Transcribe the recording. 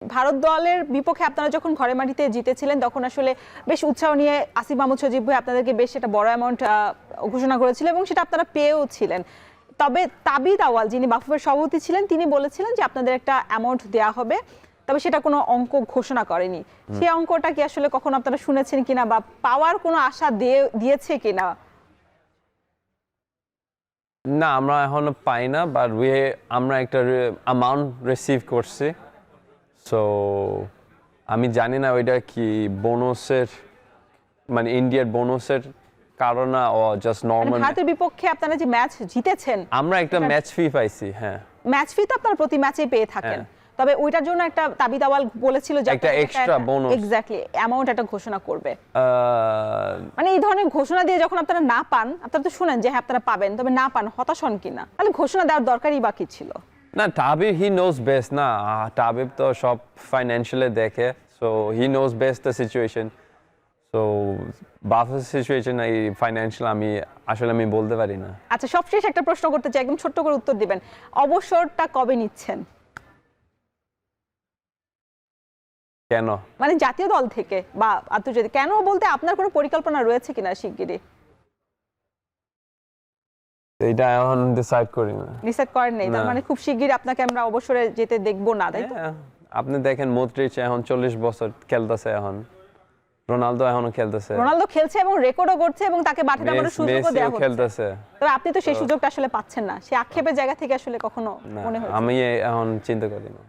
ভারত দলের বিপক্ষে আপনারা যখন ঘরে মাটিতে জিতেছিলেন তখন আসলে বেশ উৎসাহ নিয়ে আসিফ মাহমুদ সজীব ভাই আপনাদেরকে বেশ একটা বড় অ্যামাউন্ট ঘোষণা করেছিল এবং সেটা আপনারা পেয়েও ছিলেন। তবে তাবিদ আওয়াল যিনি বাফুফের সভাপতি ছিলেন তিনি বলেছিলেন যে আপনাদের একটা অ্যামাউন্ট দেওয়া হবে, তবে সেটা কোনো অঙ্ক ঘোষণা করেনি। সেই অঙ্কটা কি আসলে কখনো আপনারা শুনেছেন কিনা বা পাওয়ার কোনো আশা দিয়েছে কিনা? না, আমরা এখনো পাই না, বাট আমরা একটা অ্যামাউন্ট রিসিভ করছি। সো আমি জানি না ওইটা কি বোনাসের, মানে ইন্ডিয়ার বোনাসের কারণ ও জাস্ট নরমাল। ভারতের বিপক্ষে আপনারা যে ম্যাচ জিতেছেন আমরা একটা ম্যাচ ফি পাইছি। হ্যাঁ, ম্যাচ ফি তো আপনারা প্রতি ম্যাচে পেয়ে থাকেন, তবে ওইটার জন্য একটা তাবিদ আওয়াল বলেছিল যে একটা এক্সট্রা বোনাস, এক্স্যাক্টলি অ্যামাউন্ট একটা ঘোষণা করবে। মানে এই ধরনের ঘোষণা দিয়ে যখন আপনারা না পান, আপনারা তো শুনেন যে হ্যাঁ আপনারা পাবেন, তবে না পান, হতাশ হন কিনা? তাহলে ঘোষণা দেওয়ার দরকারই বাকি ছিল না। তাবিব হি নোজ বেস্ট না, তাবিব তো সব ফাইন্যান্সিয়ালি দেখে, so he knows best the situation. So বাফের সিচুয়েশন এই ফাইন্যান্সিয়াল আমি বলতে পারি না। আচ্ছা, সবশেষ একটা প্রশ্ন করতে চাই, একদম ছোট্ট করে উত্তর দিবেন। অবসরটা কবে নিচ্ছেন? কেন? মানে জাতীয় দল থেকে বা আন্তর্জাতিক, কেন বলতে আপনার কোনো পরিকল্পনা রয়েছে কিনা শিগগিরই? এটা এখন ডিসাইড করি না। ডিসাইড করেন নাই, তার মানে খুব শিগগিরই আপনাকে আমরা অবসরে যেতে দেখবো না, তাই তো? আপনি দেখেন মদ্রিচ এখন 40 বছর খেলতেছে, এখন রোনালদো এখনো খেলতেছে, রোনালদো খেলছে এবং রেকর্ডও করছে এবং তাকে মাঠে নামানোর সুযোগও দেওয়া হচ্ছে, খেলতেছে। তবে আপনি তো সেই সুযোগটা আসলে পাচ্ছেন না। সেই আক্ষেপের জায়গা থেকে আসলে কখনো মনে হয়? আমি এখন চিন্তা করি না।